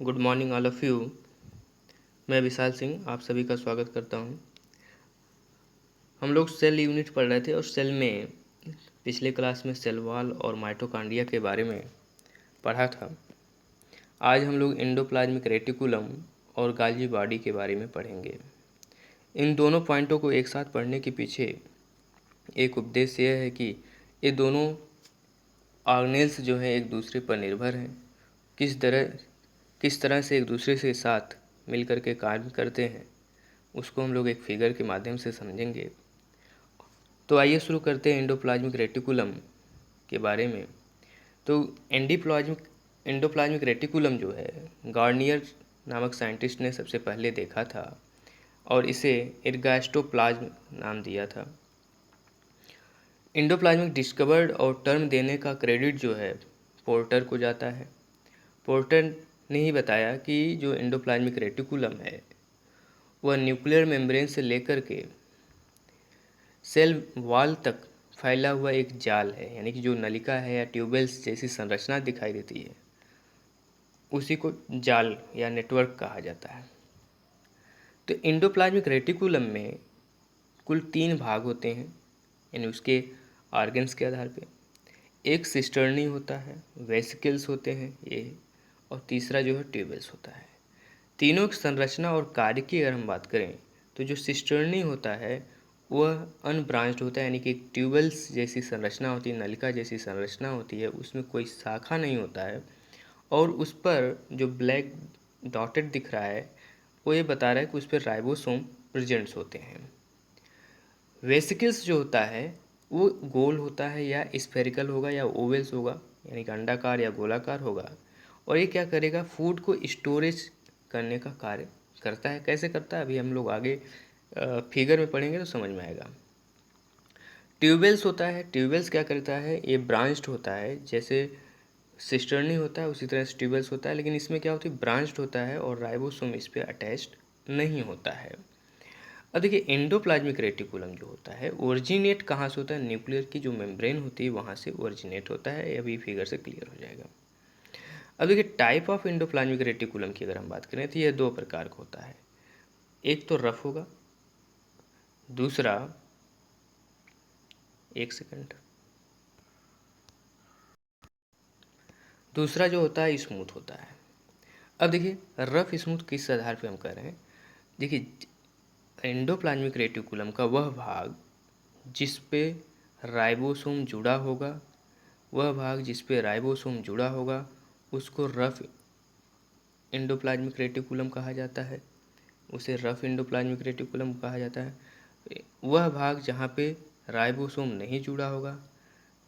Good morning all of you. मैं विशाल सिंह आप सभी का स्वागत करता हूँ। हम लोग सेल यूनिट पढ़ रहे थे और सेल में पिछले क्लास में सेल वॉल और माइटोकॉन्ड्रिया के बारे में पढ़ा था। आज हम लोग एंडोप्लाज्मिक रेटिकुलम और गाल्गी बॉडी के बारे में पढ़ेंगे। इन दोनों पॉइंटों को एक साथ पढ़ने के पीछे एक उद्देश्य यह है कि ये दोनों ऑर्गेनेल्स जो हैं एक दूसरे पर निर्भर हैं, किस तरह से एक दूसरे के साथ मिलकर के काम करते हैं उसको हम लोग एक फिगर के माध्यम से समझेंगे। तो आइए शुरू करते हैं एंडोप्लाज्मिक रेटिकुलम के बारे में। तो एंडोप्लाज्मिक रेटिकुलम जो है गार्नियर नामक साइंटिस्ट ने सबसे पहले देखा था और इसे एर्गास्टोप्लाज्म नाम दिया था। एंडोप्लाज्मिक डिस्कवर्ड और टर्म देने का क्रेडिट जो है पोर्टर को जाता है। पोर्टर ने ही बताया कि जो एंडोप्लाज्मिक रेटिकुलम है वह न्यूक्लियर मेम्ब्रेन से लेकर के सेल वॉल तक फैला हुआ एक जाल है, यानी कि जो नलिका है या ट्यूबवेल्स जैसी संरचना दिखाई देती है उसी को जाल या नेटवर्क कहा जाता है। तो एंडोप्लाज्मिक रेटिकुलम में कुल 3 भाग होते हैं, यानी उसके ऑर्गन्स के आधार पे। एक सिस्टर्नी होता है, वेसिकल्स होते हैं ये, और तीसरा जो है ट्यूबवेल्स होता है। तीनों की संरचना और कार्य की अगर हम बात करें तो जो सिस्टर्नी होता है वह अनब्रांच्ड होता है, यानी कि ट्यूबवेल्स जैसी संरचना होती है, नलिका जैसी संरचना होती है, उसमें कोई शाखा नहीं होता है और उस पर जो ब्लैक डॉटेड दिख रहा है वो ये बता रहा है कि उस पर राइबोसोम प्रेजेंट्स होते हैं। वेसिकल्स जो होता है वो गोल होता है या स्फेरिकल होगा या ओवल्स होगा, यानी कि अंडाकार या गोलाकार होगा, और ये क्या करेगा, फूड को स्टोरेज करने का कार्य करता है। कैसे करता है अभी हम लोग आगे फिगर में पढ़ेंगे तो समझ में आएगा। ट्यूबवेल्स होता है, ट्यूबवेल्स क्या करता है, ये ब्रांच्ड होता है, जैसे सिस्टर्नी होता है उसी तरह से ट्यूबवेल्स होता है, लेकिन इसमें क्या होती है, ब्रांच्ड होता है और राइबोसोम इस पर अटैच्ड नहीं होता है। अब देखिए एंडोप्लाज्मिक रेटिकुलम जो होता है ओरिजिनेट कहाँ से होता है, न्यूक्लियर की जो मेम्ब्रेन होती है वहाँ से ओरिजिनेट होता है। अभी फिगर से क्लियर हो जाएगा। अब देखिए टाइप ऑफ एंडोप्लाज्मिक रेटिकुलम की अगर हम बात करें तो यह 2 प्रकार का होता है। एक तो रफ होगा, दूसरा एक सेकंड, दूसरा जो होता है स्मूथ होता है। अब देखिए रफ स्मूथ किस आधार पे हम कर रहे हैं, देखिए एंडोप्लाज्मिक रेटिकुलम का वह भाग जिस पे राइबोसोम जुड़ा होगा, वह भाग जिस पे राइबोसोम जुड़ा होगा उसको रफ एंडोप्लाज्मिक रेटिकुलम कहा जाता है, उसे रफ एंडोप्लाज्मिक रेटिकुलम कहा जाता है। वह भाग जहाँ पे राइबोसोम नहीं जुड़ा होगा,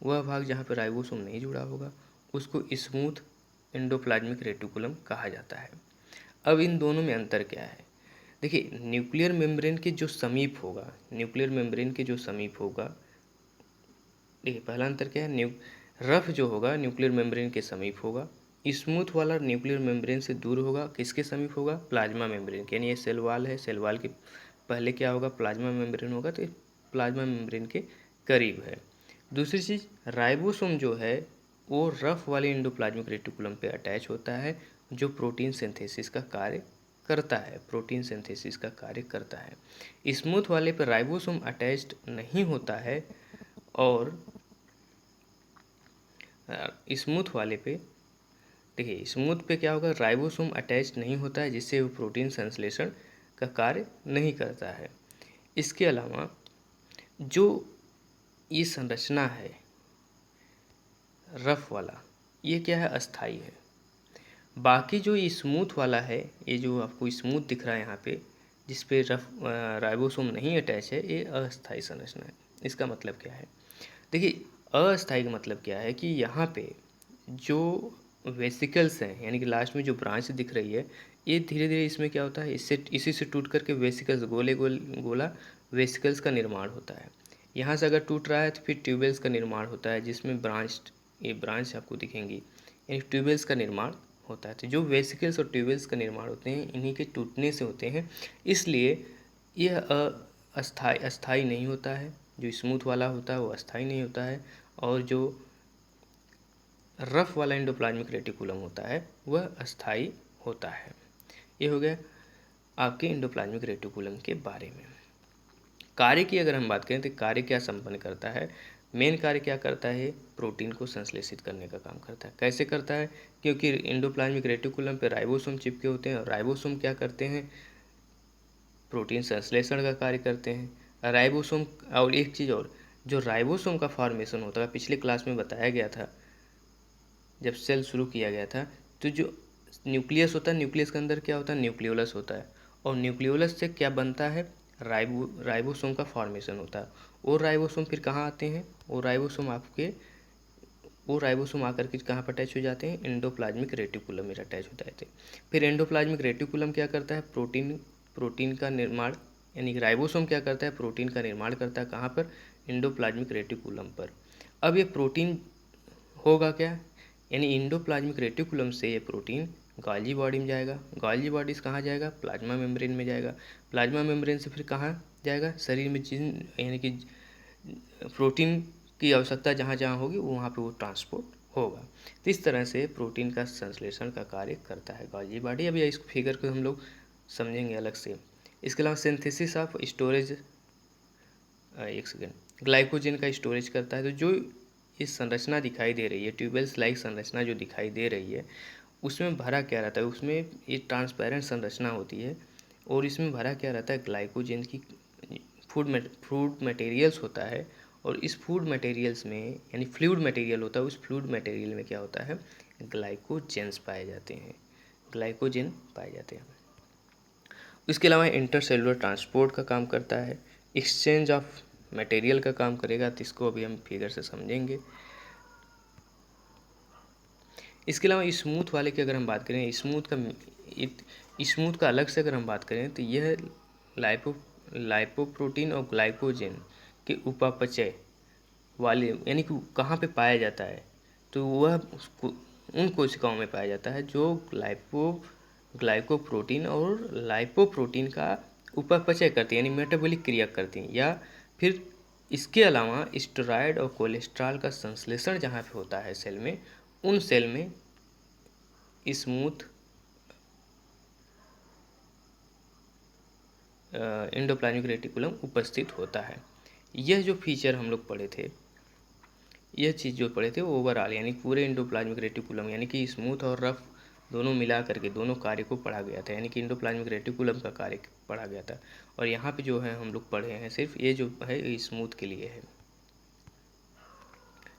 वह भाग जहाँ पे राइबोसोम नहीं जुड़ा होगा उसको स्मूथ एंडोप्लाज्मिक रेटिकुलम कहा जाता है। अब इन दोनों में अंतर क्या है, देखिए न्यूक्लियर मेम्ब्रेन के जो समीप होगा, न्यूक्लियर मेम्ब्रेन के जो समीप होगा, देखिए पहला अंतर क्या है, रफ जो होगा न्यूक्लियर मेम्ब्रेन के समीप होगा, स्मूथ वाला न्यूक्लियर मेम्ब्रेन से दूर होगा, किसके समीप होगा, प्लाज्मा मेम्ब्रेन के, यानी ये सेल वाल है, सेल वाल के पहले क्या होगा, प्लाज्मा मेम्ब्रेन होगा, तो प्लाज्मा मेम्ब्रेन के करीब है। दूसरी चीज़ राइबोसोम जो है वो रफ वाले एंडोप्लाज्मिक रेटिकुलम पे अटैच होता है, जो प्रोटीन सिंथेसिस का कार्य करता है, प्रोटीन सिंथेसिस का कार्य करता है। स्मूथ वाले पर राइबोसोम अटैच्ड नहीं होता है और स्मूथ वाले पे, देखिए स्मूथ पे क्या होगा, राइबोसोम अटैच नहीं होता है जिससे वो प्रोटीन संश्लेषण का कार्य नहीं करता है। इसके अलावा जो ये संरचना है रफ वाला, ये क्या है, अस्थाई है। बाकी जो ये स्मूथ वाला है, ये जो आपको स्मूथ दिख रहा है यहाँ पे जिस पे रफ राइबोसोम नहीं अटैच है, ये अस्थाई संरचना है। इसका मतलब क्या है, देखिए अस्थाई का मतलब क्या है कि यहाँ पे जो वेसिकल्स हैं, यानी कि लास्ट में जो ब्रांच दिख रही है, ये धीरे धीरे इसमें क्या होता है, इसी से टूट करके वेसिकल्स गोला वेसिकल्स का निर्माण होता है। यहाँ से अगर टूट रहा है तो फिर ट्यूबवेल्स का निर्माण होता है जिसमें ये ब्रांच आपको दिखेंगी, यानी ट्यूबवेल्स का निर्माण होता है। तो जो वेसिकल्स और ट्यूबवेल्स का निर्माण होते हैं इन्हीं के टूटने से होते हैं, इसलिए यह अस्थाई नहीं होता है। जो स्मूथ वाला होता है वो अस्थाई नहीं होता है और जो रफ वाला एंडोप्लाज्मिक रेटिकुलम होता है वह अस्थाई होता है। ये हो गया आपके एंडोप्लाज्मिक रेटिकुलम के बारे में। कार्य की अगर हम बात करें तो कार्य क्या संपन्न करता है, मेन कार्य क्या करता है, प्रोटीन को संश्लेषित करने का काम करता है। कैसे करता है, क्योंकि एंडोप्लाज्मिक रेटिकुलम पे राइबोसोम चिपके होते हैं और राइबोसोम क्या करते हैं, प्रोटीन संश्लेषण का कार्य करते हैं। राइबोसोम और एक चीज़ और, जो राइबोसोम का फॉर्मेशन होता है, पिछले क्लास में बताया गया था जब सेल शुरू किया गया था, तो जो न्यूक्लियस होता है, न्यूक्लियस के अंदर क्या होता है, न्यूक्लियोलस होता है, और न्यूक्लियोलस से क्या बनता है, राइबोसोम का फॉर्मेशन होता है। और राइबोसोम फिर कहाँ आते हैं, वो राइबोसोम आकर के कहाँ पर अटैच हो जाते हैं, एंडोप्लाज्मिक रेटिकुलम में अटैच हो जाते हैं। फिर एंडोप्लाज्मिक रेटिकुलम क्या करता है, प्रोटीन का निर्माण, यानी कि राइबोसोम क्या करता है, प्रोटीन का निर्माण करता है। कहाँ पर, एंडोप्लाज्मिक रेटिकुलम पर। अब ये प्रोटीन होगा क्या, यानी एंडोप्लाज्मिक रेटिकुलम से ये प्रोटीन गॉल्जी बॉडी में जाएगा। गॉल्जी बॉडी से कहाँ जाएगा, प्लाज्मा मेम्ब्रेन में जाएगा। प्लाज्मा मेम्ब्रेन से फिर कहाँ जाएगा, शरीर में यानी कि प्रोटीन की आवश्यकता जहाँ जहाँ होगी वहाँ पे वो ट्रांसपोर्ट होगा। तो इस तरह से प्रोटीन का संश्लेषण का कार्य करता है गॉल्जी बॉडी। अभी इस फिगर को हम लोग समझेंगे अलग से। इसके अलावा सिंथेसिस ऑफ स्टोरेज, एक सेकेंड, ग्लाइकोजन का स्टोरेज करता है। तो जो इस संरचना दिखाई दे रही है, ट्यूबवेल्स लाइक संरचना जो दिखाई दे रही है, उसमें भरा क्या रहता है, उसमें ये ट्रांसपेरेंट संरचना होती है और इसमें भरा क्या रहता है, ग्लाइकोजन की फूड मटेरियल्स होता है। और इस फूड मटेरियल्स में, यानी फ्लूइड मटेरियल होता है, उस फ्लूइड मटेरियल में क्या होता है, ग्लाइकोजेंस पाए जाते हैं, ग्लाइकोजन पाए जाते हैं। इसके अलावा इंटरसेलुलर ट्रांसपोर्ट का काम करता है, एक्सचेंज ऑफ मटेरियल का काम करेगा। तो इसको अभी हम फिगर से समझेंगे। इसके अलावा स्मूथ वाले की अगर हम बात करें, स्मूथ का अलग से अगर हम बात करें तो यह लाइपोप्रोटीन और ग्लाइकोजन के उपापचय वाले, यानी कि कहाँ पे पाया जाता है, तो वह उन कोशिकाओं में पाया जाता है जो ग्लाइकोप्रोटीन और लाइपोप्रोटीन का उपापचय करती हैं, यानी मेटाबॉलिक क्रिया करती हैं। या फिर इसके अलावा स्टेरॉयड और कोलेस्ट्रॉल का संश्लेषण जहाँ पे होता है सेल में, उन सेल में स्मूथ एंडोप्लाज्मिक रेटिकुलम उपस्थित होता है। यह जो फीचर हम लोग पढ़े थे, यह चीज़ जो पढ़े थे वो ओवरऑल, यानी पूरे एंडोप्लाज्मिक रेटिकुलम, यानी कि स्मूथ और रफ दोनों मिला करके दोनों कार्य को पढ़ा गया था, यानी कि एंडोप्लाज्मिक रेटिकुलम का कार्य पढ़ा गया था। और यहाँ पे जो है हम लोग पढ़े हैं सिर्फ ये जो है ये स्मूथ के लिए है।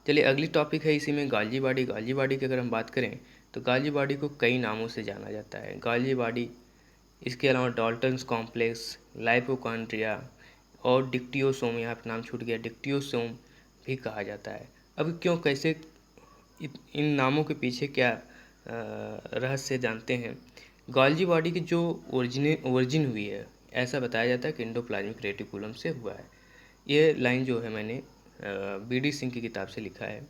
चलिए अगली टॉपिक है इसी में गॉल्जी बॉडी। गॉल्जी बॉडी की अगर हम बात करें तो गॉल्जी बॉडी को कई नामों से जाना जाता है। गॉल्जी बॉडी, इसके अलावा डाल्टन्स कॉम्प्लेक्स, लाइपोकॉन्ड्रिया और डिक्टियोसोम, यहाँ पर नाम छूट गया, डिक्टियोसोम भी कहा जाता है। अब क्यों, कैसे, इन नामों के पीछे क्या रहस्य जानते हैं। गॉल्जी बॉडी की जो ओरिजिन हुई है, ऐसा बताया जाता है कि एंडोप्लाज्मिक रेटिकुलम से हुआ है। ये लाइन जो है मैंने बी.डी. सिंह की किताब से लिखा है,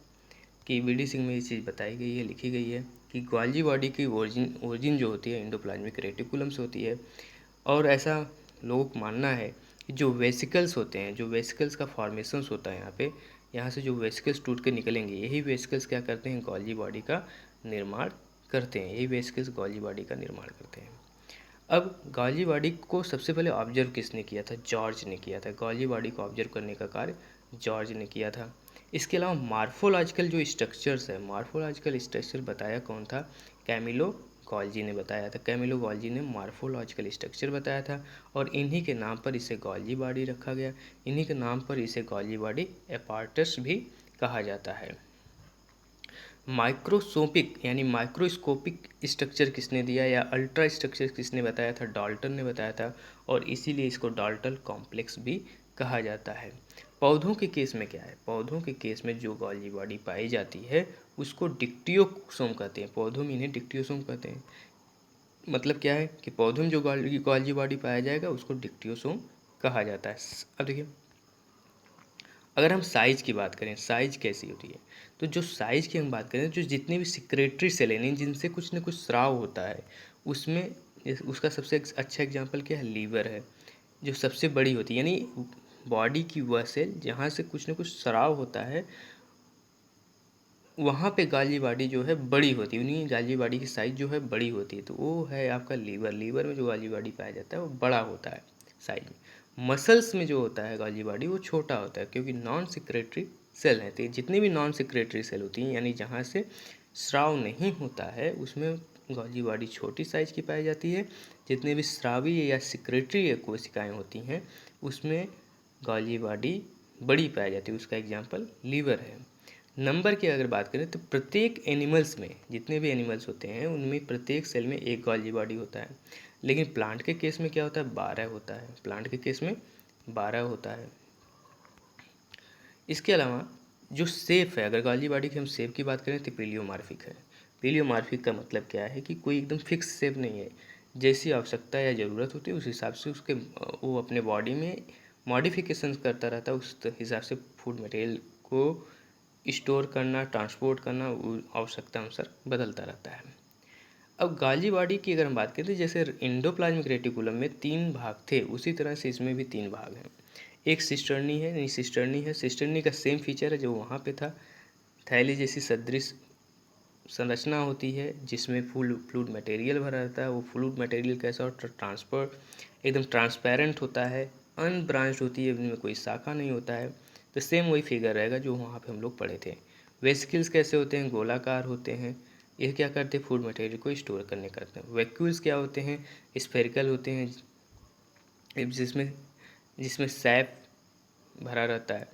कि बी.डी. सिंह में ये चीज़ बताई गई है, लिखी गई है कि गॉल्जी बॉडी की ओरिजिन जो होती है एंडोप्लाज्मिक रेटिकुलम से होती है। और ऐसा लोगों को मानना है कि जो वेसिकल्स होते हैं, जो वेसिकल्स का फॉर्मेशंस होता है यहाँ पे, यहाँ से जो वेसिकल्स टूट के निकलेंगे, यही वेसिकल्स क्या करते हैं, गॉल्जी बॉडी का निर्माण करते हैं। यही वेसिकल्स गॉल्जी बॉडी का निर्माण करते हैं। अब गॉल्जी बॉडी को सबसे पहले ऑब्जर्व किसने किया था, जॉर्ज ने किया था। गॉल्जी बॉडी को ऑब्जर्व करने का कार्य जॉर्ज ने किया था। इसके अलावा मार्फोलॉजिकल जो स्ट्रक्चर्स है, मार्फोलॉजिकल स्ट्रक्चर बताया कौन था, कैमिलो गॉल्जी ने बताया था। कैमिलो गॉल्जी ने मार्फोलॉजिकल स्ट्रक्चर बताया था और इन्हीं के नाम पर इसे गॉल्जी बॉडी रखा गया। इन्हीं के नाम पर इसे गॉल्जी बॉडी एपार्टस भी कहा जाता है। माइक्रोस्कोपिक यानी माइक्रोस्कोपिक स्ट्रक्चर किसने दिया या अल्ट्रा स्ट्रक्चर किसने बताया था, डाल्टन ने बताया था। और इसीलिए इसको डाल्टन कॉम्प्लेक्स भी कहा जाता है। पौधों के केस में क्या है, पौधों के केस में जो गॉल्जी बॉडी पाई जाती है उसको डिक्टियोसोम कहते हैं। पौधों में इन्हें डिक्टियोसोम कहते हैं। मतलब क्या है कि पौधों में जो गॉल्जी बॉडी पाया जाएगा उसको डिक्टियोसोम कहा जाता है। अब देखिए, अगर हम साइज़ की बात करें, साइज़ कैसी होती है, तो जो साइज़ की हम बात करें, जो जितने भी सिक्रेटरी सेल हैं जिनसे कुछ न कुछ स्राव होता है, उसमें उसका सबसे अच्छा एग्जांपल क्या है, लीवर है, जो सबसे बड़ी होती है। यानी बॉडी की वह सेल जहाँ से कुछ न कुछ स्राव होता है, वहाँ पे गाली बॉडी जो है बड़ी होती है, उन्हीं गाली बॉडी की साइज़ जो है बड़ी होती है, तो वो है आपका लीवर। लीवर में जो गाली बॉडी पाया जाता है वो बड़ा होता है साइज में। मसल्स में जो होता है गाली बॉडी वो छोटा होता है, क्योंकि नॉन सिक्रेटरी सेल है। तो जितनी भी नॉन सिक्रेटरी सेल होती हैं, यानी जहाँ से स्राव नहीं होता है, उसमें गाली बॉडी छोटी साइज़ की पाई जाती है। जितने भी स्रावी या सिक्रेटरी कोशिकाएँ होती हैं, उसमें गाली बॉडी बड़ी पाई जाती है। उसका एग्जाम्पल लीवर है। नंबर की अगर बात करें तो प्रत्येक एनिमल्स में, जितने भी एनिमल्स होते हैं उनमें प्रत्येक सेल में एक गॉल्गी बॉडी होता है। लेकिन प्लांट के केस में क्या होता है, 12 होता है। प्लांट के केस में 12 होता है। इसके अलावा जो शेप है, अगर गॉल्गी बॉडी की हम शेप की बात करें तो पीलियोमार्फिक है। पीलियोमार्फिक का मतलब क्या है कि कोई एकदम फिक्स शेप नहीं है। जैसी आवश्यकता या ज़रूरत होती है उस हिसाब से उसके वो अपने बॉडी में मॉडिफिकेशन करता रहता है। उस हिसाब से फूड मटेरियल को स्टोर करना, ट्रांसपोर्ट करना आवश्यकता अनुसार बदलता रहता है। अब गाल्गी बॉडी की अगर हम बात करें तो जैसे एंडोप्लाज्मिक रेटिकुलम में 3 भाग थे, उसी तरह से इसमें भी 3 भाग हैं। एक सिस्टर्नी है, नहीं सिस्टर्नी है। सिस्टर्नी का सेम फीचर है जो वहाँ पे था। थैली जैसी सदृश संरचना होती है जिसमें फ्लूइड मटेरियल भरा रहता है। वो फ्लूइड मटेरियल कैसा होता है, ट्रांसफर एकदम ट्रांसपेरेंट होता है, अनब्रांच्ड होती है, उनमें कोई शाखा नहीं होता है। तो सेम वही फिगर रहेगा जो वहाँ पे हम लोग पढ़े थे। वेसिकल्स कैसे होते हैं, गोलाकार होते हैं। ये क्या करते हैं, फूड मटेरियल को स्टोर करने करते हैं। वैक्यूल्स क्या होते हैं, स्फेरिकल होते हैं, जिसमें जिसमें सैप भरा रहता है।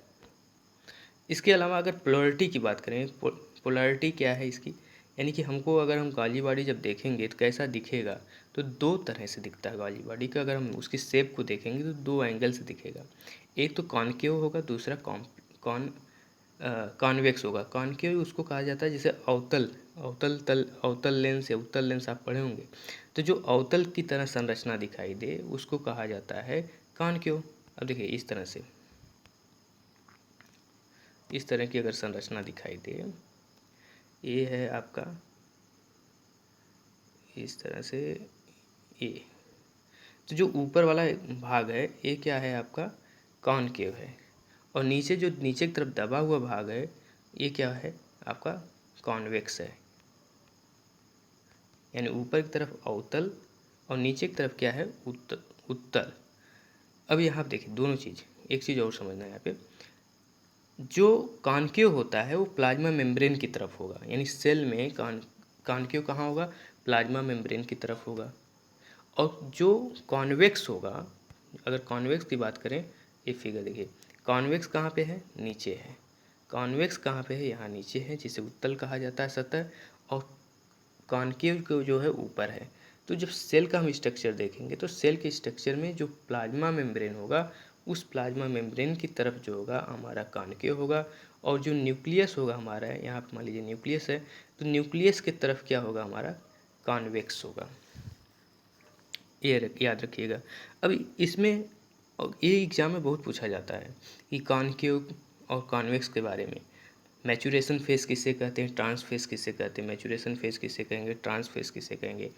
इसके अलावा अगर पोलरिटी की बात करें, पोलरिटी क्या है इसकी, यानी कि हमको अगर हम गाली बॉडी जब देखेंगे तो कैसा दिखेगा, तो 2 तरह से दिखता है गाली बॉडी का। अगर हम उसकी शेप को देखेंगे तो 2 एंगल से दिखेगा। एक तो कॉनकेव होगा, दूसरा कॉन्वेक्स होगा। कॉनकेव उसको कहा जाता है जैसे अवतल लेंस या उत्तल लेंस आप पढ़े होंगे, तो जो अवतल की तरह संरचना दिखाई दे उसको कहा जाता है कॉनकेव। अब देखिए इस तरह की अगर संरचना दिखाई दे, ये है आपका इस तरह से ये, तो जो ऊपर वाला भाग है ये क्या है आपका, कॉनकेव है। और नीचे जो नीचे की तरफ दबा हुआ भाग है ये क्या है आपका, कॉन्वेक्स है। यानी ऊपर की तरफ अवतल और नीचे की तरफ क्या है, उत्तल। अब यहाँ आप देखिए दोनों चीज़, एक चीज़ और समझना है यहाँ पे, जो कॉनकेव होता है वो प्लाज्मा मेम्ब्रेन की तरफ होगा। यानी सेल में कॉनकेव कहाँ होगा, प्लाज्मा मेम्ब्रेन की तरफ होगा। और जो कॉन्वेक्स होगा, अगर कॉन्वेक्स की बात करें, ये फिगर देखिए, कॉन्वेक्स कहाँ पे है, नीचे है। कॉन्वेक्स कहाँ पे है, यहाँ नीचे है, जिसे उत्तल कहा जाता है सतह। और कॉनकेव को जो है ऊपर है। तो जब सेल का हम स्ट्रक्चर देखेंगे तो सेल के स्ट्रक्चर में जो प्लाज्मा मेम्ब्रेन होगा, उस प्लाज्मा मेम्ब्रेन की तरफ जो होगा हमारा कॉनकेव होगा। और जो न्यूक्लियस होगा हमारा, यहाँ पे मान लीजिए न्यूक्लियस है, तो न्यूक्लियस की तरफ क्या होगा हमारा, कॉन्वेक्स होगा। ये याद रखिएगा। अभी इसमें ये एग्जाम में बहुत पूछा जाता है कि कॉनकेव और कॉन्वेक्स के बारे में। मैचुरेशन फेस किसे कहते हैं, ट्रांस फेस किसे कहते हैं, मैचुरेशन फेस किसे कहेंगे, ट्रांस फेस किसे कहेंगे,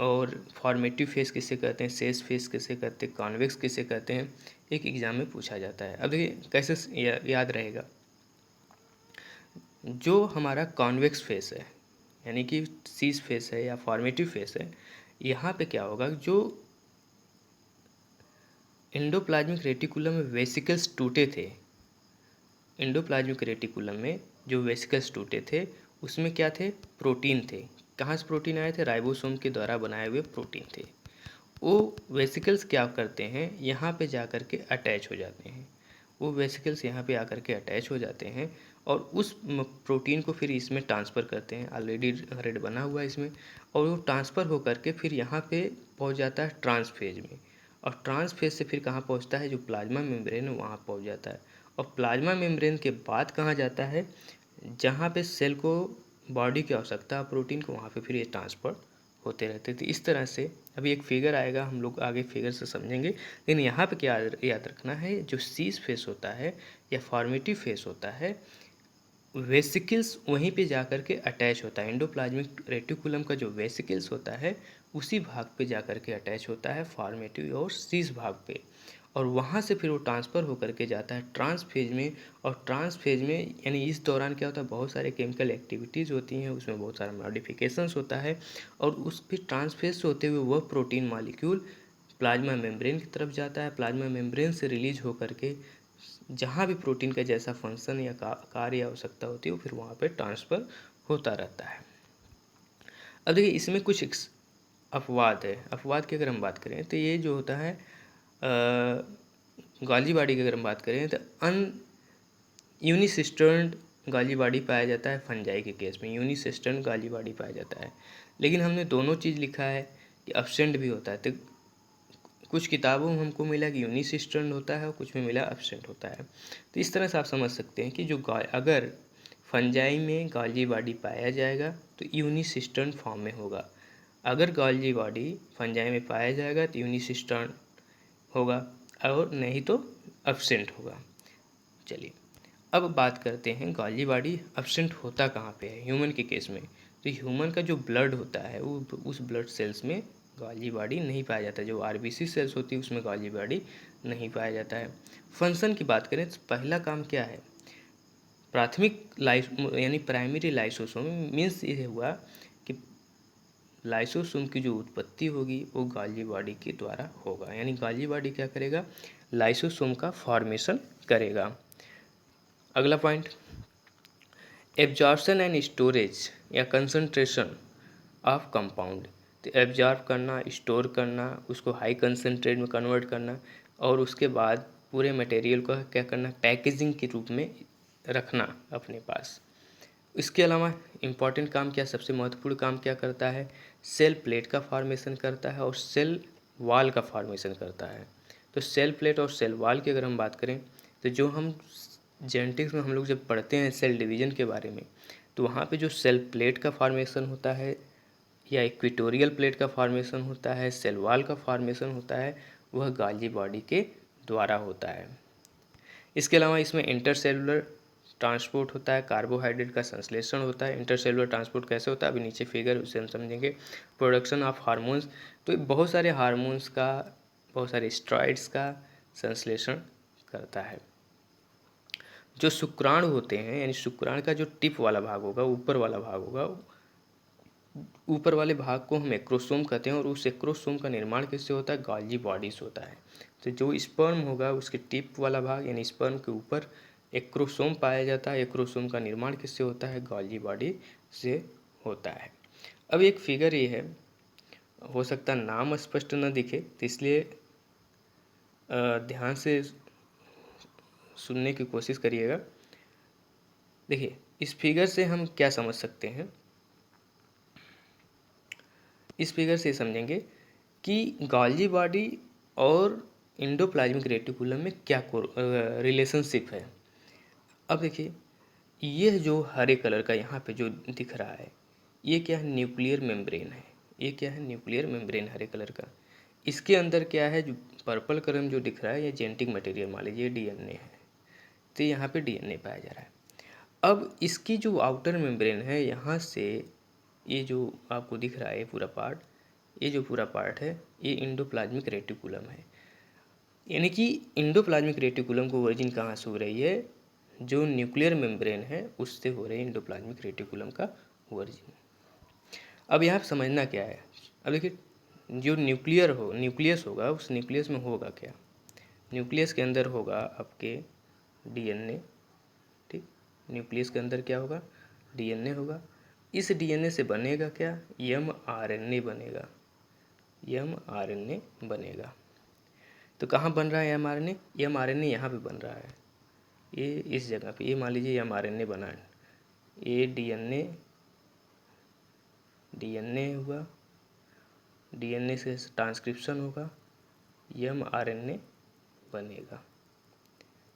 और फॉर्मेटिव फेस किसे कहते हैं, सेस फेस किसे कहते हैं, कॉन्वेक्स किसे कहते हैं, एक एग्जाम में पूछा जाता है। अब देखिए कैसे याद रहेगा। जो हमारा कॉन्वेक्स फेस है, यानी कि सीस फेस है या फॉर्मेटिव फेस है, यहाँ पे क्या होगा, जो एंडोप्लाज्मिक रेटिकुलम में वेसिकल्स टूटे थे, एंडोप्लाज्मिक रेटिकुलम में जो वेसिकल्स टूटे थे उसमें क्या थे, प्रोटीन थे। कहाँ से प्रोटीन आए थे, राइबोसोम के द्वारा बनाए हुए प्रोटीन थे। वो वेसिकल्स क्या करते हैं, यहाँ पे जा कर के अटैच हो जाते हैं। वो वेसिकल्स यहाँ पे आकर के अटैच हो जाते हैं और उस प्रोटीन को फिर इसमें ट्रांसफ़र करते हैं। ऑलरेडी रेड बना हुआ है इसमें, और वो ट्रांसफ़र हो करके फिर यहाँ पे पहुँच जाता है ट्रांस फेज में। और ट्रांस फेज से फिर कहाँ पहुँचता है, जो प्लाज्मा मेम्ब्रेन है वहाँ पहुँच जाता है। और प्लाज्मा मेम्ब्रेन के बाद कहाँ जाता है, जहाँ पे सेल को बॉडी की आवश्यकता प्रोटीन को, वहाँ पे फिर ये ट्रांसफ़र होते रहते थे। इस तरह से अभी एक फिगर आएगा, हम लोग आगे फिगर से समझेंगे। लेकिन यहाँ पे क्या याद रखना है, जो सीस फेस होता है या फॉर्मेटिव फेस होता है, वेसिकल्स वहीं पे जाकर के अटैच होता है। एंडोप्लाज्मिक रेटिकुलम का जो वेसिकल्स होता है उसी भाग पे जाकर के अटैच होता है, फॉर्मेटिव और सीस भाग पे। और वहाँ से फिर वो ट्रांसफ़र होकर के जाता है ट्रांसफेज में। और ट्रांसफेज में यानी इस दौरान क्या होता है, बहुत सारे केमिकल एक्टिविटीज़ होती हैं, उसमें बहुत सारा मॉडिफिकेशंस होता है, और उस फिर ट्रांसफेज से होते हुए वह प्रोटीन मॉलिक्यूल प्लाज्मा मेम्ब्रेन की तरफ जाता है। प्लाज्मा मेम्ब्रेन से रिलीज होकर के जहाँ भी प्रोटीन का जैसा फंक्शन या कार्य या आवश्यकता होती है वो फिर वहाँ पे ट्रांसफ़र होता रहता है। अब देखिए इसमें कुछ अपवाद है। अपवाद की अगर हम बात करें तो ये जो होता है गॉल्जी बॉडी की अगर हम बात करें तो यूनिसिस्टर्न गॉल्जी बॉडी पाया जाता है फंजाई के केस में, यूनिसिस्टर्न गॉल्जी बॉडी पाया जाता है। लेकिन हमने दोनों चीज़ लिखा है कि एब्सेंट भी होता है, तो कुछ किताबों में हमको मिला कि यूनिसिस्टर्न होता है और कुछ में मिला एब्सेंट होता है। तो इस तरह से आप समझ सकते हैं कि जो अगर फंजाई में गॉल्जी बॉडी पाया जाएगा तो यूनिसिस्टर्न फॉर्म में होगा, अगर गॉल्जी बॉडी फंजाई में पाया जाएगा तो यूनिसिस्टर्न होगा, और नहीं तो एब्सेंट होगा। चलिए अब बात करते हैं गॉल्जी बॉडी एब्सेंट होता कहाँ पे है ह्यूमन के केस में। तो ह्यूमन का जो ब्लड होता है वो उस ब्लड सेल्स में गॉल्जी बॉडी नहीं पाया जाता है। जो आरबीसी सेल्स होती है उसमें गॉल्जी बॉडी नहीं पाया जाता है। फंक्शन की बात करें तो पहला काम क्या है, प्राथमिक यानी प्राइमरी लाइसोसोम मीन्स ये हुआ कि लाइसोसोम की जो उत्पत्ति होगी वो गॉल्जी बॉडी के द्वारा होगा, यानी गॉल्जी बॉडी क्या करेगा, लाइसोसोम का फॉर्मेशन करेगा। अगला पॉइंट, एब्जॉर्प्शन एंड स्टोरेज या कंसंट्रेशन ऑफ कंपाउंड। तो एब्जॉर्ब करना, स्टोर करना, उसको हाई कंसनट्रेट में कन्वर्ट करना, और उसके बाद पूरे मटेरियल को क्या करना, पैकेजिंग के रूप में रखना अपने पास। इसके अलावा इम्पॉर्टेंट काम क्या, सबसे महत्वपूर्ण काम क्या करता है, सेल प्लेट का फॉर्मेशन करता है और सेल वॉल का फॉर्मेशन करता है। तो सेल प्लेट और सेल वॉल की अगर हम बात करें तो जो हम जेनेटिक्स में हम लोग जब पढ़ते हैं सेल डिवीज़न के बारे में, तो वहाँ पे जो सेल प्लेट का फॉर्मेशन होता है या इक्वेटोरियल प्लेट का फॉर्मेशन होता है, सेल वॉल का फॉर्मेशन होता है, वह गॉल्जी बॉडी के द्वारा होता है। इसके अलावा इसमें इंटरसेलुलर ट्रांसपोर्ट होता है, कार्बोहाइड्रेट का संश्लेषण होता है। इंटरसेलुलर ट्रांसपोर्ट कैसे होता है अभी नीचे फिगर उसे हम समझेंगे। प्रोडक्शन ऑफ हार्मोन्स, तो बहुत सारे हार्मोन्स का, बहुत सारे स्टेरॉइड्स का संश्लेषण करता है। जो शुक्राणु होते हैं, यानी शुक्राणु का जो टिप वाला भाग होगा, ऊपर वाला भाग होगा, ऊपर वाले भाग को हम एक्रोसोम कहते हैं, और उस एक्रोसोम का निर्माण किससे होता है, गॉल्जी बॉडी से होता है। तो जो स्पर्म होगा उसके टिप वाला भाग यानी स्पर्म के ऊपर एक्रोसोम पाया जाता है। एक्रोसोम का निर्माण किससे होता है, गॉल्जी बॉडी से होता है। अब एक फिगर ये है, हो सकता है नाम स्पष्ट न दिखे तो इसलिए ध्यान से सुनने की कोशिश करिएगा। देखिए इस फिगर से हम क्या समझ सकते हैं, इस फिगर से समझेंगे कि गॉल्जी बॉडी और इंडोप्लाज्मिक रेटिकुलम में क्या रिलेशनशिप है। अब देखिए ये जो हरे कलर का यहाँ पे जो दिख रहा है ये क्या है, न्यूक्लियर मेम्ब्रेन है। ये क्या है, न्यूक्लियर मेम्ब्रेन हरे कलर का। इसके अंदर क्या है, जो पर्पल कलर में जो दिख रहा है ये जेनेटिक मटेरियल मान लीजिए डीएनए है। तो यहाँ पे डीएनए पाया जा रहा है। अब इसकी जो आउटर मेम्ब्रेन है यहाँ से ये जो आपको दिख रहा है ये पूरा पार्ट, ये जो पूरा पार्ट है ये इंडोप्लाज्मिक रेटिकुलम है। यानी कि इंडोप्लाज्मिक रेटिकुलम को ओरिजिन कहाँ से हो रही है, जो न्यूक्लियर मेम्ब्रेन है उससे हो रही है इंडोप्लाज्मिक रेटिकुलम का ओरिजिन। अब यहाँ समझना क्या है, अब देखिए जो न्यूक्लियस होगा उस न्यूक्लियस में होगा क्या, न्यूक्लियस के अंदर होगा आपके डीएनए। ठीक, न्यूक्लियस के अंदर क्या होगा, डीएनए होगा। इस डीएनए से बनेगा क्या, एमआरएनए बनेगा, एमआरएनए बनेगा। तो कहाँ बन रहा है एमआरएनए, एमआरएनए यहाँ पे बन रहा है, ये इस जगह पे, ये मान लीजिए एमआरएनए बना है, ये डीएनए हुआ, डीएनए से ट्रांसक्रिप्शन होगा, एमआरएनए बनेगा।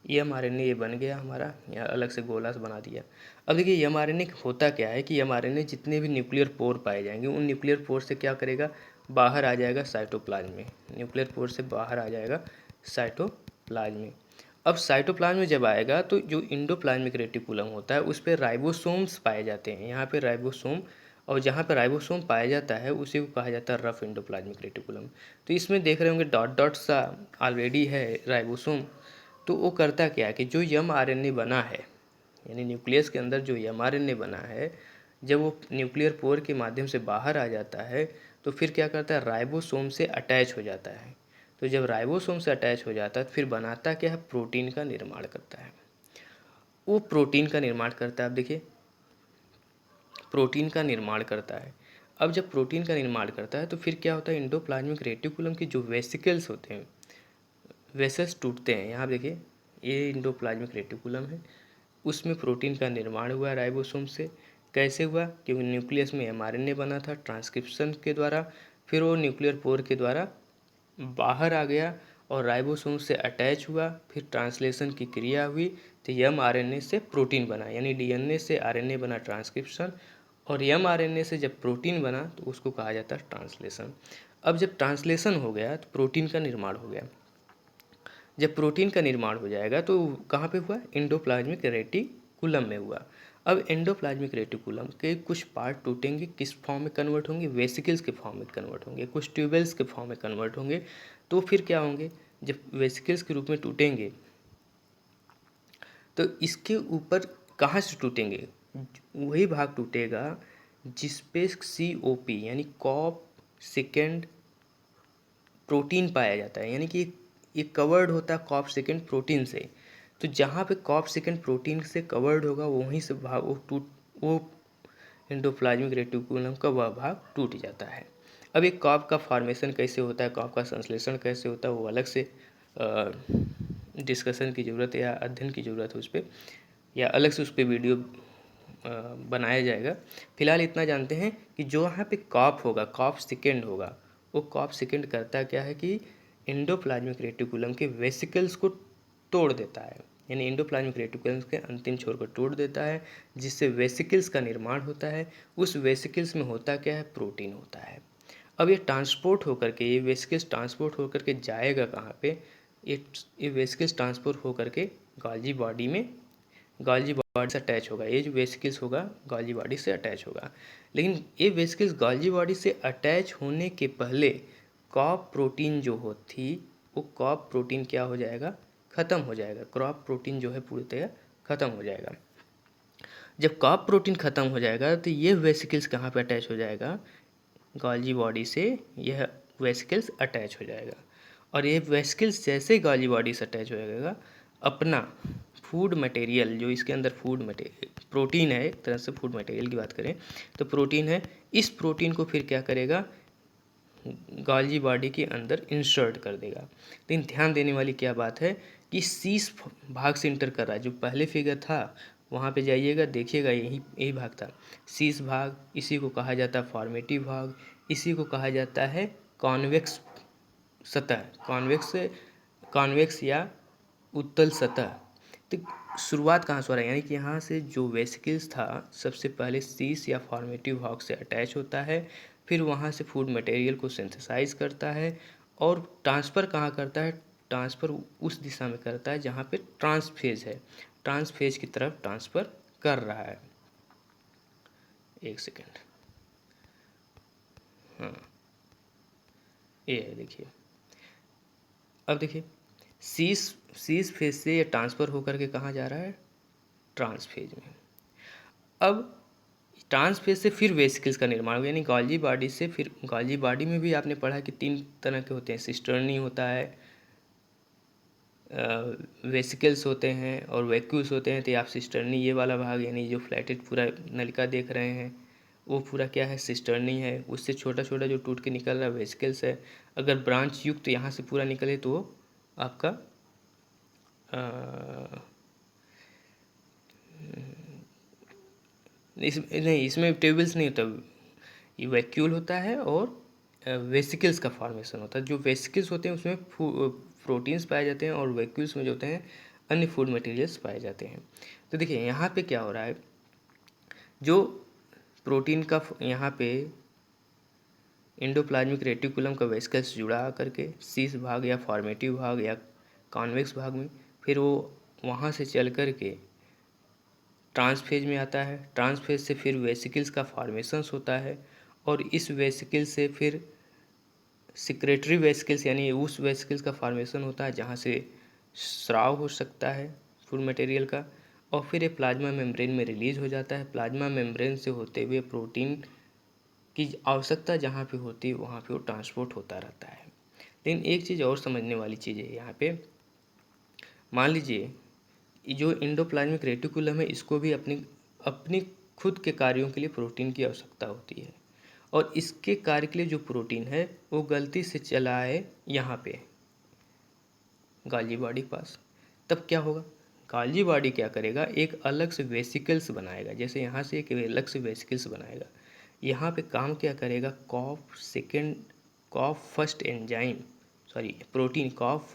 एमआरएनए ये बन गया हमारा, यहाँ अलग से गोला से बना दिया। अब देखिए एमआरएनए होता क्या है कि एमआरएनए जितने भी न्यूक्लियर पोर पाए जाएंगे उन न्यूक्लियर पोर से क्या करेगा, बाहर आ जाएगा साइटोप्लाज्म में, न्यूक्लियर पोर से बाहर आ जाएगा साइटोप्लाज्म में। अब साइटोप्लाज्म में जब आएगा तो जो इंडोप्लाज्मिक रेटिकुलम होता है उस पर राइबोसोम्स पाए जाते हैं। यहाँ पे राइबोसोम और जहाँ पे राइबोसोम पाया जाता है उसी को कहा जाता है रफ एंडोप्लाज्मिक रेटिकुलम। तो इसमें देख रहे होंगे डॉट डॉट सा ऑलरेडी है राइबोसोम। तो वो करता क्या है कि जो mRNA बना है, यानी न्यूक्लियस के अंदर जो mRNA बना है, जब वो न्यूक्लियर पोर के माध्यम से बाहर आ जाता है तो फिर क्या करता है, राइबोसोम से अटैच हो जाता है। तो जब राइबोसोम से अटैच हो जाता है तो फिर बनाता क्या है, प्रोटीन का निर्माण करता है। वो प्रोटीन का निर्माण करता है, आप देखिए प्रोटीन का निर्माण करता है। अब जब प्रोटीन का निर्माण करता है तो फिर क्या होता है, एंडोप्लाज्मिक रेटिकुलम के जो वेसिकल्स होते हैं, वेसल्स टूटते हैं। यहाँ देखिए ये एंडोप्लाज्मिक रेटिकुलम है, उसमें प्रोटीन का निर्माण हुआ राइबोसोम से। कैसे हुआ, क्योंकि न्यूक्लियस में mRNA बना था ट्रांसक्रिप्शन के द्वारा, फिर वो न्यूक्लियर पोर के द्वारा बाहर आ गया और राइबोसोम से अटैच हुआ, फिर ट्रांसलेशन की क्रिया हुई तो mRNA से प्रोटीन बना, यानी DNA से RNA बना ट्रांसक्रिप्शन, और mRNA से जब प्रोटीन बना तो उसको कहा जाता है ट्रांसलेशन। अब जब ट्रांसलेशन हो गया तो प्रोटीन का निर्माण हो गया। जब प्रोटीन का निर्माण हो जाएगा तो कहाँ पे हुआ, एंडोप्लाज्मिक रेटिकुलम में हुआ। अब एंडोप्लाज्मिक रेटिकुलम के कुछ पार्ट टूटेंगे, किस फॉर्म में कन्वर्ट होंगे, वेसिकल्स के फॉर्म में कन्वर्ट होंगे, कुछ ट्यूबल्स के फॉर्म में कन्वर्ट होंगे। तो फिर क्या होंगे, जब वेसिकल्स के रूप में टूटेंगे तो इसके ऊपर कहाँ से टूटेंगे, वही भाग टूटेगा जिस पे COP यानी कॉप सेकेंड प्रोटीन पाया जाता है, यानी कि ये कवर्ड होता है कॉप सेकेंड प्रोटीन से। तो जहाँ पे कॉप सेकेंड प्रोटीन से कवर्ड होगा वहीं से भाग वो एंडोप्लाज्मिक रेटिकुलम का वह भाग टूट जाता है। अब एक कॉप का फॉर्मेशन कैसे होता है, कॉप का संश्लेषण कैसे होता है, वो अलग से डिस्कशन की ज़रूरत है या अध्ययन की ज़रूरत है उस पर, या अलग से उस पर वीडियो बनाया जाएगा। फिलहाल इतना जानते हैं कि जो यहाँ पे कॉप होगा, कॉप सेकेंड होगा, वो कॉप सेकेंड करता क्या है कि एंडोप्लाज्मिक रेटिकुलम के वेसिकल्स को तोड़ देता है, यानी एंडोप्लाज्मिक रेटिकुलम के अंतिम छोर को तोड़ देता है, जिससे वेसिकल्स का निर्माण होता है। उस वेसिकल्स में होता क्या है, प्रोटीन होता है। अब ये ट्रांसपोर्ट होकर के, ये वेसिकल्स ट्रांसपोर्ट होकर के जाएगा कहाँ पे, ये वेसिकल्स ट्रांसपोर्ट होकर के गॉल्जी बॉडी में, गॉल्जी बॉडी से अटैच होगा। ये जो वेसिकल्स होगा गॉल्जी बॉडी से अटैच होगा। लेकिन ये वेसिकल्स गॉल्जी बॉडी से अटैच होने के पहले कॉप प्रोटीन जो थी, वो कॉप प्रोटीन क्या हो जाएगा, ख़त्म हो जाएगा। क्रॉप प्रोटीन जो है पूरी तरह ख़त्म हो जाएगा। जब कॉप प्रोटीन ख़त्म हो जाएगा तो ये वेसिकल्स कहाँ पे अटैच हो जाएगा, गॉल्जी बॉडी से यह वेसिकल्स अटैच हो जाएगा। और ये वेसिकल्स जैसे गॉल्जी बॉडी से अटैच हो जाएगा, अपना फूड मटेरियल, जो इसके अंदर फूड मटेरियल प्रोटीन है, एक तरह से फूड मटेरियल की बात करें तो प्रोटीन है, इस प्रोटीन को फिर क्या करेगा, गॉल्जी बॉडी के अंदर इंसर्ट कर देगा। लेकिन ध्यान देने वाली क्या बात है कि शीश भाग से इंटर कर रहा है। जो पहले फिगर था वहाँ पे जाइएगा, देखिएगा यही भाग था शीश भाग। इसी को कहा जाता है फॉर्मेटिव भाग, इसी को कहा जाता है कॉन्वेक्स सतह, कॉन्वेक्स या उत्तल सतह। तो शुरुआत कहाँ से हो रहा है, यानी कि यहाँ से जो वेसिकल्स था सबसे पहले शीश या फॉर्मेटिव भाग से अटैच होता है, फिर वहाँ से फूड मटेरियल को सिंथेसाइज करता है और ट्रांसफ़र कहाँ करता है, ट्रांसफ़र उस दिशा में करता है जहाँ पे ट्रांसफेज है, ट्रांसफेज की तरफ ट्रांसफ़र कर रहा है। एक सेकेंड, हाँ ये है, देखिए अब देखिए शीश फेज से ये ट्रांसफ़र होकर के कहाँ जा रहा है, ट्रांसफेज में। अब ट्रांसफेज से फिर वेसिकल्स का निर्माण हुआ, यानी गॉल्जी बॉडी से फिर गॉल्जी बॉडी में भी आपने पढ़ा कि 3 तरह के होते हैं, सिस्टर्नी होता है, वेसिकल्स होते हैं और वैक्यूल्स होते हैं। तो आप सिस्टर्नी ये वाला भाग, यानी जो फ्लैटेड पूरा नलिका देख रहे हैं वो पूरा क्या है, सिस्टर्नी है। उससे छोटा छोटा जो टूट के निकल रहा है वेसिकल्स है। अगर ब्रांच युक्त यहाँ से पूरा निकले तो वो आपका इसमें टेबल्स नहीं होता, ये वैक्यूल होता है और वेसिकल्स का फॉर्मेशन होता है। जो वेसिकल्स होते हैं उसमें प्रोटीन्स पाए जाते हैं और वैक्यूल्स में जो होते हैं अन्य फूड मटेरियल्स पाए जाते हैं। तो देखिए यहाँ पे क्या हो रहा है, जो प्रोटीन का यहाँ पे एंडोप्लाज्मिक रेटिकुलम का वेसिकल्स जुड़ा करके शीश भाग या फॉर्मेटिव भाग या कॉन्वेक्स भाग में, फिर वो वहाँ से चल कर के ट्रांसफेज में आता है। ट्रांसफेज से फिर वेसिकल्स का फॉर्मेशंस होता है और इस वेसिकल से फिर सिक्रेटरी वेसिकल्स यानी उस वेसिकल्स का फॉर्मेशन होता है जहाँ से स्राव हो सकता है फूड मटेरियल का, और फिर ये प्लाज्मा मेम्ब्रेन में रिलीज हो जाता है। प्लाज्मा मेम्ब्रेन से होते हुए प्रोटीन की आवश्यकता जहाँ पे होती है वहाँ पे वो ट्रांसपोर्ट होता रहता है। लेकिन एक चीज़ और समझने वाली चीज़ है यहाँ पे, मान लीजिए जो एंडोप्लाज्मिक रेटिकुलम है इसको भी अपनी अपनी खुद के कार्यों के लिए प्रोटीन की आवश्यकता होती है, और इसके कार्य के लिए जो प्रोटीन है वो गलती से चला है यहाँ पे गाल्जी बॉडी के पास। तब क्या होगा, गाल्जी बॉडी क्या करेगा, एक अलग से वेसिकल्स बनाएगा। जैसे यहाँ से एक अलग से वेसिकल्स बनाएगा, यहाँ पे काम क्या करेगा, कॉफ फर्स्ट एंजाइम प्रोटीन कॉफ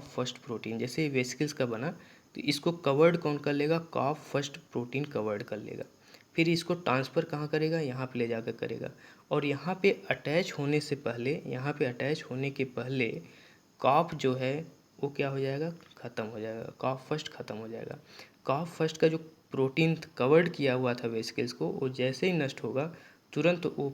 फर्स्ट प्रोटीन जैसे वेसिकल्स का बना तो इसको कवर्ड कौन कर लेगा, कॉफ फर्स्ट प्रोटीन कवर्ड कर लेगा। फिर इसको ट्रांसफ़र कहाँ करेगा, यहाँ पे ले जाकर करेगा। और यहाँ पे अटैच होने के पहले कॉफ जो है वो क्या हो जाएगा, ख़त्म हो जाएगा, कॉफ फर्स्ट ख़त्म हो जाएगा। कॉफ फर्स्ट का जो प्रोटीन कवर्ड किया हुआ था वेसिकल्स को, वो जैसे ही नष्ट होगा तुरंत वो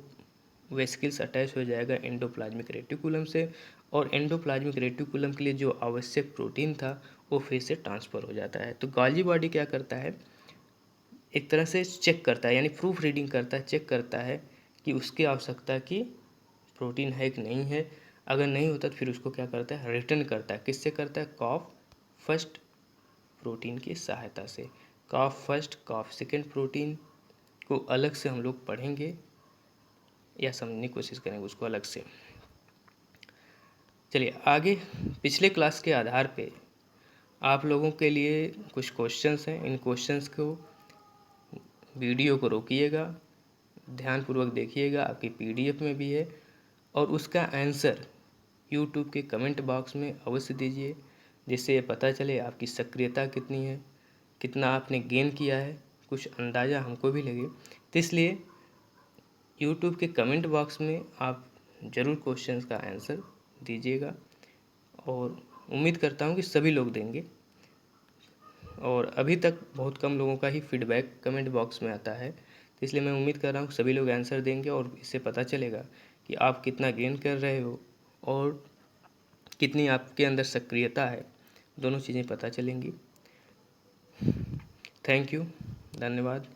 वेसिकल्स अटैच हो जाएगा एंडोप्लाज्मिक रेटिकुलम से, और एंडोप्लाज्मिक रेटिकुलम के लिए जो आवश्यक प्रोटीन था वो फिर से ट्रांसफ़र हो जाता है। तो गाल्जी बॉडी क्या करता है, एक तरह से चेक करता है, यानी प्रूफ रीडिंग करता है, चेक करता है कि उसकी आवश्यकता की प्रोटीन है कि नहीं है। अगर नहीं होता तो फिर उसको क्या करता है, रिटर्न करता है। किससे करता है, कॉफ फर्स्ट प्रोटीन की सहायता से। कॉफ फर्स्ट कॉफ सेकेंड प्रोटीन को अलग से हम लोग पढ़ेंगे या समझने की कोशिश करेंगे उसको अलग से। चलिए आगे, पिछले क्लास के आधार पे आप लोगों के लिए कुछ क्वेश्चंस हैं। इन क्वेश्चंस को वीडियो को रोकिएगा, ध्यानपूर्वक देखिएगा, आपकी पीडीएफ में भी है, और उसका आंसर यूट्यूब के कमेंट बॉक्स में अवश्य दीजिए, जिससे ये पता चले आपकी सक्रियता कितनी है, कितना आपने गेन किया है, कुछ अंदाज़ा हमको भी लगे। तो इसलिए यूट्यूब के कमेंट बॉक्स में आप ज़रूर क्वेश्चंस का आंसर दीजिएगा, और उम्मीद करता हूँ कि सभी लोग देंगे। और अभी तक बहुत कम लोगों का ही फीडबैक कमेंट बॉक्स में आता है, तो इसलिए मैं उम्मीद कर रहा हूँ कि सभी लोग आंसर देंगे, और इससे पता चलेगा कि आप कितना गेन कर रहे हो और कितनी आपके अंदर सक्रियता है, दोनों चीज़ें पता चलेंगी। थैंक यू, धन्यवाद।